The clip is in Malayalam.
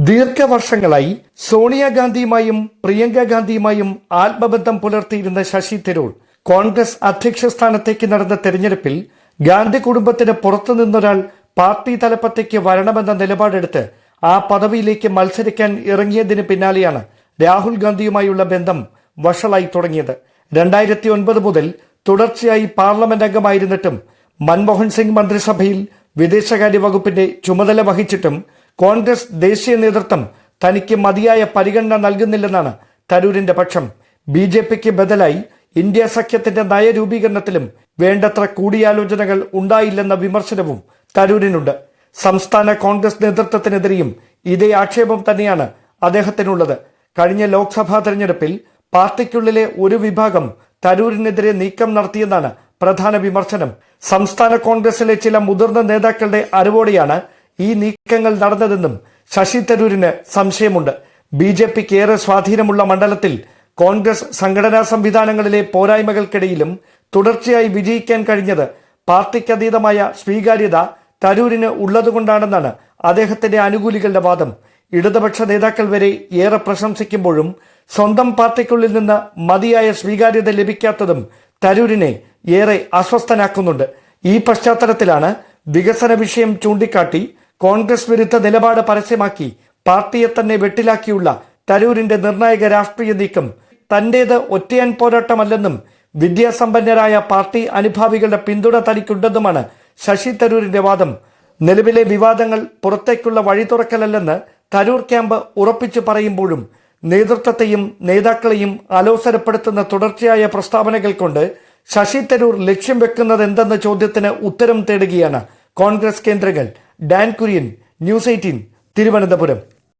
ദീർഘവർഷങ്ങളായി സോണിയാഗാന്ധിയുമായും പ്രിയങ്ക ഗാന്ധിയുമായും ആത്മബന്ധം പുലർത്തിയിരുന്ന ശശി തരൂർ കോൺഗ്രസ് അധ്യക്ഷ സ്ഥാനത്തേക്ക് നടന്ന തെരഞ്ഞെടുപ്പിൽ ഗാന്ധി കുടുംബത്തിന് പുറത്തുനിന്നൊരാൾ പാർട്ടി തലപ്പത്തേക്ക് വരണമെന്ന നിലപാടെടുത്ത് ആ പദവിയിലേക്ക് മത്സരിക്കാൻ ഇറങ്ങിയതിന് പിന്നാലെയാണ് രാഹുൽ ഗാന്ധിയുമായുള്ള ബന്ധം വഷളായി തുടങ്ങിയത്. 2009 മുതൽ തുടർച്ചയായി പാർലമെന്റ് അംഗമായിരുന്നിട്ടും മൻമോഹൻ സിംഗ് മന്ത്രിസഭയിൽ വിദേശകാര്യ വകുപ്പിന്റെ ചുമതല വഹിച്ചിട്ടും കോൺഗ്രസ് ദേശീയ നേതൃത്വം തനിക്ക് മതിയായ പരിഗണന നൽകുന്നില്ലെന്നാണ് തരൂരിന്റെ പക്ഷം. BJPക്ക് ബദലായി ഇന്ത്യ സഖ്യത്തിന്റെ നയരൂപീകരണത്തിലും വേണ്ടത്ര കൂടിയാലോചനകൾ ഉണ്ടായില്ലെന്ന വിമർശനവും തരൂരിനുണ്ട്. സംസ്ഥാന കോൺഗ്രസ് നേതൃത്വത്തിനെതിരെയും ഇതേ ആക്ഷേപം തന്നെയാണ് അദ്ദേഹത്തിനുള്ളത്. കഴിഞ്ഞ ലോക്സഭാ തെരഞ്ഞെടുപ്പിൽ പാർട്ടിക്കുള്ളിലെ ഒരു വിഭാഗം തരൂരിനെതിരെ നീക്കം നടത്തിയെന്നാണ് പ്രധാന വിമർശനം. സംസ്ഥാന കോൺഗ്രസിലെ ചില മുതിർന്ന നേതാക്കളുടെ അറിവോടെയാണ് ഈ നീക്കങ്ങൾ നടന്നതെന്നും ശശി തരൂരിന് സംശയമുണ്ട്. BJPക്ക് ഏറെ സ്വാധീനമുള്ള മണ്ഡലത്തിൽ കോൺഗ്രസ് സംഘടനാ സംവിധാനങ്ങളിലെ പോരായ്മകൾക്കിടയിലും തുടർച്ചയായി വിജയിക്കാൻ കഴിഞ്ഞത് പാർട്ടിക്കതീതമായ സ്വീകാര്യത തരൂരിന് ഉള്ളതുകൊണ്ടാണെന്നാണ് അദ്ദേഹത്തിന്റെ അനുകൂലികളുടെ വാദം. ഇടതുപക്ഷ നേതാക്കൾ വരെ ഏറെ പ്രശംസിക്കുമ്പോഴും സ്വന്തം പാർട്ടിക്കുള്ളിൽ നിന്ന് മതിയായ സ്വീകാര്യത ലഭിക്കാത്തതും തരൂരിനെ ഏറെ അസ്വസ്ഥനാക്കുന്നുണ്ട്. ഈ പശ്ചാത്തലത്തിലാണ് വികസന വിഷയം ചൂണ്ടിക്കാട്ടി കോൺഗ്രസ് വിരുദ്ധ നിലപാട് പരസ്യമാക്കി പാർട്ടിയെ തന്നെ വെട്ടിലാക്കിയുള്ള തരൂരിന്റെ നിർണായക രാഷ്ട്രീയ നീക്കം തന്റേത് ഒറ്റയാൻ പോരാട്ടമല്ലെന്നും വിദ്യാസമ്പന്നരായ പാർട്ടി അനുഭാവികളുടെ പിന്തുണ തനിക്കുണ്ടെന്നുമാണ് ശശി തരൂരിന്റെ വാദം. നിലവിലെ വിവാദങ്ങൾ പുറത്തേക്കുള്ള വഴി തുറക്കലല്ലെന്ന് തരൂർ ക്യാമ്പ് ഉറപ്പിച്ചു പറയുമ്പോഴും നേതൃത്വത്തെയും നേതാക്കളെയും അലോസരപ്പെടുത്തുന്ന തുടർച്ചയായ പ്രസ്താവനകൾ കൊണ്ട് ശശി തരൂർ ലക്ഷ്യം വെക്കുന്നത് എന്തെന്ന ചോദ്യത്തിന് ഉത്തരം തേടുകയാണ് കോൺഗ്രസ് കേന്ദ്രങ്ങൾ. Dan Kurian, News 18, Thiruvananthapuram.